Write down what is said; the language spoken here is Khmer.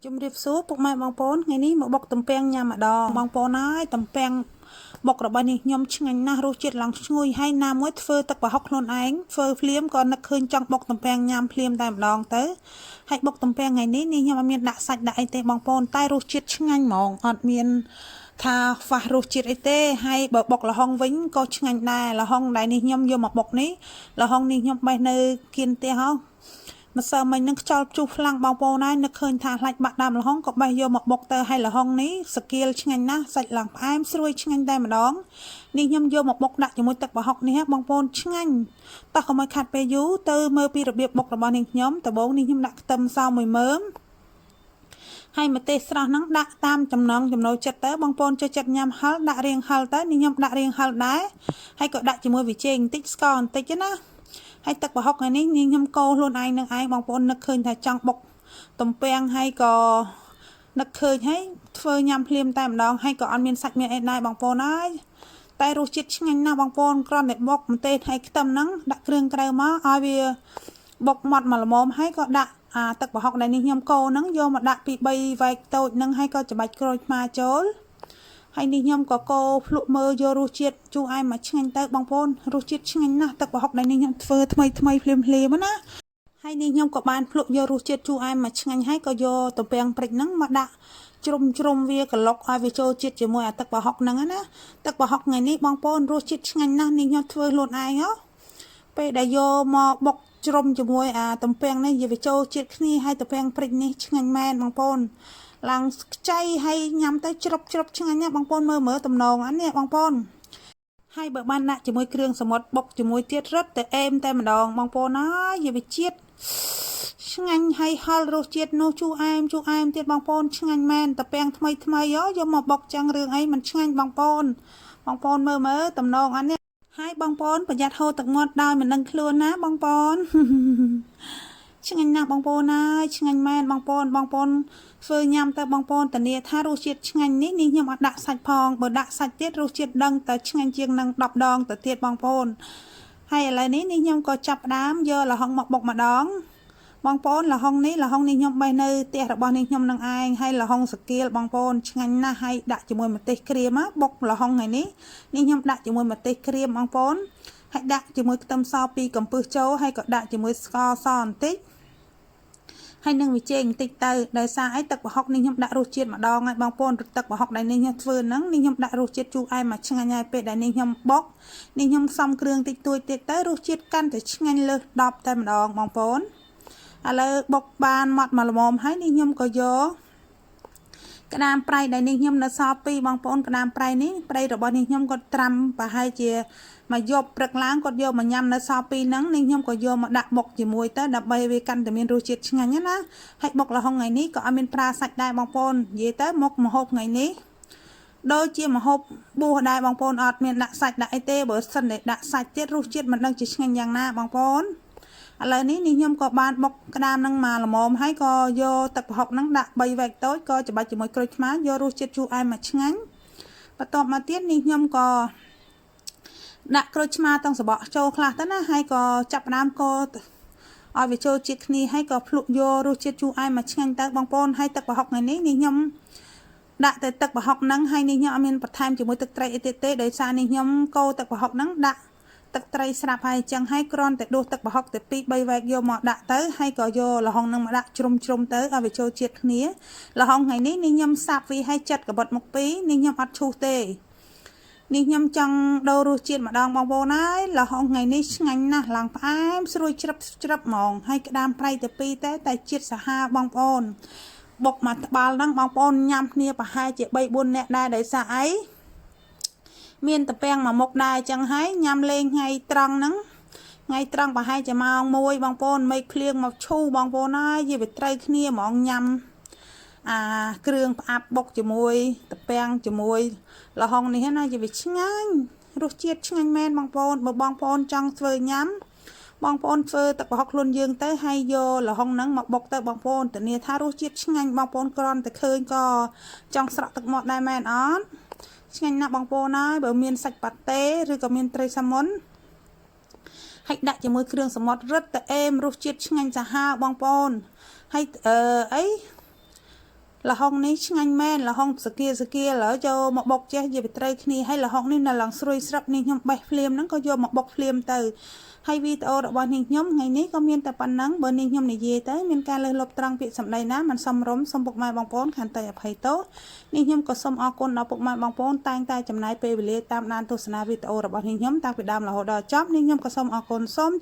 ជំរាបសួរពុកម៉ែបងប្អូនថ្ងៃនេះមកបុកទំពាំងញ៉ាំម្ដងបងប្អូនហើយទំពាំងបុករបស់នេះខ្ញុំឆ្ងាញ់ណាស់រសជាតិឡើងឈ្ងុយហើយណាមួយធ្វើទឹកប្រហុកខ្លួនឯងធ្វើភ្លាមក៏នឹកឃើញចង់បុកទំពាំងញ៉ាំភ្លាមតែម្ដងទៅហើយបុកទំពាំងថ្ងៃនេះខ្ញុំអត់មានដាក់សាច់ដាក់អីទេបងប្អូនតែរសជាតិឆ្ងាញ់ហ្មងអត់មានថាខ្វះរសជាតិអីទេហើយបើបុកល្ហុងវិញក៏ឆ្ងាញ់ដែរល្ហុងដែលនេះខ្ញុំយកមកបុកនេះល្ហុងនេះខ្ញុំបេះនៅគៀនផ្ទះហ៎ម្សិលមិញនឹងខ្យល់ព្យុះខ្លាំងបងប្អូនហើយនឹកឃើញថាខ្លាច់បាក់ដើមល្ហុងក៏បេះយកមកបុកទៅហើយល្ហុងនេះស្គៀលឆ្ងាញ់ណាស់សាច់ឡើងផ្អែមស្រួយឆ្ងាញ់តែម្ដងនេះខ្ញុំយកមកបុកដាក់ជាមួយទឹកប្រហុកនេះបងប្អូនឆ្ងាញ់តោះកុំឲ្យខាត់ពេលយូរទៅមើលពីរបៀបបុករបស់នេះខ្ញុំដំបូងនេះខ្ញុំដាក់ខ្ទឹមសមួយមើមហើយម្ទេសស្រស់ហ្នឹងដាក់តាមចំណង់ចំណូលចិត្តទៅបងប្អូនចូលចិត្តញ៉ាំហឹរដាក់រៀងហឹរទៅនេះខ្ញុំដាក់រៀងហឹរដែរហើយក៏ដាក់ជាមួយវីចេងបន្តិចស្ករបន្តិចណាហើយទឹកប្រហុកថ្ងៃនេះខ្ញុំកូរខ្លួនឯងនឹងឯងបងប្អូននឹកឃើញថាចង់បុកទំពាំងហើយក៏នឹកឃើញហើយធ្វើញ៉ាំភ្លាមតែម្ដងហើយក៏អត់មានសាច់មានអីដែរបងប្អូនហើយតែរសជាតិឆ្ងាញ់ណាស់បងប្អូនគ្រាន់តែបុកម្ទេសហើយខ្ទឹមហ្នឹងដាក់គ្រឿងក្រៅមកឲ្យវាបុកម៉ត់មកល្មមហើយក៏ដាក់ទឹកប្រហុកដែលនេះខ្ញុំកូរហ្នឹងយកមកដាក់ពី3វែកតូចហ្នឹងហើយក៏ច្របាច់ក្រូចឆ្មាចូលហើយនេះខ្ញុំក៏កូរភ្លក់មើលយករសជាតិជូរអែមមកឆ្ងាញ់ទៅបងប្អូនរសជាតិឆ្ងាញ់ណាស់ទឹកប្រហុកដែលនេះខ្ញុំធ្វើថ្មីភ្លាមណាហើយនេះខ្ញុំក៏បានភ្លក់យករសជាតិជូរអែមមកឆ្ងាញ់ហើយក៏យកទំពាំងព្រិចហ្នឹងមកដាក់ជ្រុំវាក្លុកឲ្យវាចូលជាតិជាមួយអាទឹកប្រហុកហ្នឹងណាទឹកប្រហុកថ្ងៃនេះបងប្អូនរសជាតិឆ្ងាញ់ណាស់នេះខ្ញុំធ្វើខ្លួនឯងហ៎ពេលដែលយកមកបុកជ្រុំជាមួយអាទំពាំងនេះវាចូលជាតិគ្នាហើយទំពាំងព្រិចនេះឆ្ងាញ់មែនបងប្អូនឡើងខ្ចីហើយញ៉ាំទៅជ្រប់ឆ្ងាញ់ណាស់បងប្អូនមើលតំណងអានេះបងប្អូនហើយបើបានដាក់ជាមួយគ្រឿងសមុទ្របុកជាមួយទៀតរឹតតែអេមតែម្ដងបងប្អូនអើយវាជាតិឆ្ងាញ់ហើយហឹររសជាតិនោះជូរអែមទៀតបងប្អូនឆ្ងាញ់មែនទំពាំងថ្មីយកមកបុកចឹងរឿងអីមិនឆ្ងាញ់បងប្អូនមើលតំណងអានេះហើយបងប្អូនប្រយ័ត្នហូរទឹកមាត់ដោយមិនដឹងខ្លួនណាបងប្អូនឆ្ងាញ់ណាស់បងប្អូនអើយឆ្ងាញ់មែនបងប្អូនធ្វើញ៉ាំទៅបងប្អូនធានាថារសជាតិឆ្ងាញ់នេះខ្ញុំអត់ដាក់សាច់ផងបើដាក់សាច់ទៀតរសជាតិដឹងតែឆ្ងាញ់ជាងនឹង10ដងទៅទៀតបងប្អូនហើយឥឡូវនេះខ្ញុំក៏ចាប់ផ្ដើមយកល្ហុងមកបុកម្ដងបងប្អូនល្ហុងនេះខ្ញុំបេះនៅផ្ទះរបស់នេះខ្ញុំនឹងឯងហើយល្ហុងស្គៀលបងប្អូនឆ្ងាញ់ណាស់ហើយដាក់ជាមួយម្ទេសក្រៀមបុកល្ហុងថ្ងៃនេះខ្ញុំដាក់ជាមួយម្ទេសក្រៀមបងប្អូនហើយដាក់ជាមួយខ្ទឹមស2កំពឹសចូលហើយក៏ដាក់ជាមួយស្ករសបន្តិចហើយនឹងវីចេងបន្តិចទៅដោយសារអីទឹកប្រហុកនេះខ្ញុំដាក់រសជាតិម្ដងហើយបងប្អូនទឹកប្រហុកដែលនេះខ្ញុំធ្វើហ្នឹងខ្ញុំដាក់រសជាតិជូរអែមមកឆ្ងាញ់ហើយពេលដែលនេះខ្ញុំបុកខ្ញុំផ្សំគ្រឿងតិចតួចទៀតទៅរសជាតិកាន់តែឆ្ងាញ់លើស10តែម្ដងបងប្អូនឥឡូវបុកបានម៉ត់មកល្មមហើយនេះខ្ញុំក៏យកក្តាមប្រៃដែលនេះខ្ញុំនៅសល់2បងប្អូនក្តាមប្រៃនេះប្រៃរបស់នេះខ្ញុំគាត់ត្រាំប្រហែលជាមកយកព្រឹកឡើងគាត់យកមកញ៉ាំនៅសល់2ហ្នឹងខ្ញុំក៏យកមកដាក់បុកជាមួយទៅដើម្បីវាកាន់តែមានរសជាតិឆ្ងាញ់ណាហើយបុកល្ហុងថ្ងៃនេះក៏អត់មានប្រើសាច់ដែរបងប្អូននិយាយទៅមុខម្ហូបថ្ងៃនេះដូចជាម្ហូបបួសដែរបងប្អូនអត់មានដាក់សាច់ដាក់អីទេបើសិនតែដាក់សាច់ទៀតរសជាតិមិនដឹងជាឆ្ងាញ់យ៉ាងណាបងប្អូនឥឡូវនេះខ្ញុំក៏បានបុកក្តាមនឹងមកល្មមហើយក៏យកទឹកប្រហុកនឹងដាក់3វែកតូចក៏ច្របាច់ជាមួយក្រូចឆ្មាយករសជាតិជូរអែមមកឆ្ងាញ់បន្ទាប់មកទៀតខ្ញុំក៏ដាក់ក្រូចឆ្មាទាំងសបកចូលខ្លះទៅណាហើយក៏ចាប់ផ្ដើមកូរឲ្យវាចូលជាតិគ្នាហើយក៏ភ្លក់យករសជាតិជូរអែមមកឆ្ងាញ់ទៅបងប្អូនហើយទឹកប្រហុកថ្ងៃនេះខ្ញុំដាក់តែទឹកប្រហុកហ្នឹងហើយខ្ញុំអត់មានបន្ថែមជាមួយទឹកត្រីអីទៀតទេដោយសារខ្ញុំកូរទឹកប្រហុកហ្នឹងដាក់ទឹកត្រីស្រាប់ហើយអញ្ចឹងហើយគ្រាន់តែដួសទឹកប្រហុកទៅ2 3វែកយកមកដាក់ទៅហើយក៏យកល្ហុងនឹងមកដាក់ជ្រុំទៅឲ្យវាចូលជាតិគ្នាល្ហុងថ្ងៃនេះខ្ញុំសាប់វាឲ្យចិត្តកបិតមុខ2ខ្ញុំអត់ឈូសទេខ្ញុំចង់ដូររសជាតិម្ដងបងប្អូនហើយល្ហុងថ្ងៃនេះឆ្ងាញ់ណាស់ឡើងផ្អែមស្រួយជ្រឹបហ្មងហើយក្តាមប្រៃទៅ2តែជាតិសាហាវបងប្អូនបុកមកត្បាល់ហ្នឹងបងប្អូនញ៉ាំគ្នាប្រហែលជា3 4នាក់ដែរដោយសារអីមានទំពាំងមួយមុខដែរអញ្ចឹងហើយញ៉ាំលេងថ្ងៃត្រង់ហ្នឹងថ្ងៃត្រង់ប្រហែលជាម៉ោង1បងប្អូនមេឃភ្លៀងមកឈូបងប្អូនហើយវាត្រូវគ្នាហ្មងញ៉ាំគ្រឿងផ្អាប់បុកជាមួយទំពាំងជាមួយល្ហុងនេះណាវាឆ្ងាញ់រសជាតិឆ្ងាញ់មែនបងប្អូនបើបងប្អូនចង់ធ្វើញ៉ាំបងប្អូនធ្វើទឹកប្រហុកខ្លួនយើងទៅហើយយកល្ហុងហ្នឹងមកបុកទៅបងប្អូនធានាថារសជាតិឆ្ងាញ់បងប្អូនគ្រាន់តែឃើញក៏ចង់ស្រក់ទឹកមាត់ដែរមែនអត់ឆ្ងាញ់ណាស់បងប្អូនហើយបើមានសាច់ប៉ាតេឬក៏មានត្រីសាម៉ុនហើយដាក់ជាមួយគ្រឿងសមុទ្ររឹតតែអេមរសជាតិឆ្ងាញ់សាហាវបងប្អូនហើយអី ละห้องนี้ช่างแม่ละห้องสเกียแล้วจะมาบอกเจ้าอย่าไปเตยคนีให้ละห้องนี้น่ะหลังสวยสับนี่ยมใบเฟลมนั้นก็โยมมาบอกเฟลมเตยให้วีดีโอระบายนิ่งยมไงนี้ก็มีแต่ปันนังเบอร์นิ่งยมในเย่เตยมีการเลยลบตรังปิดสำได้นะมันสมรมสมบุกไม้บางปอนขันเตยอภัยโตนิ่งยมก็สมออกคนเอาปุกไม้บางปอนตายตายจำนายเปเวเลตามนานตุสนาวีดีโอระบายนิ่งยมตามไปดามละหัวดอจับนิ่งยมก็สมออกคนส้ม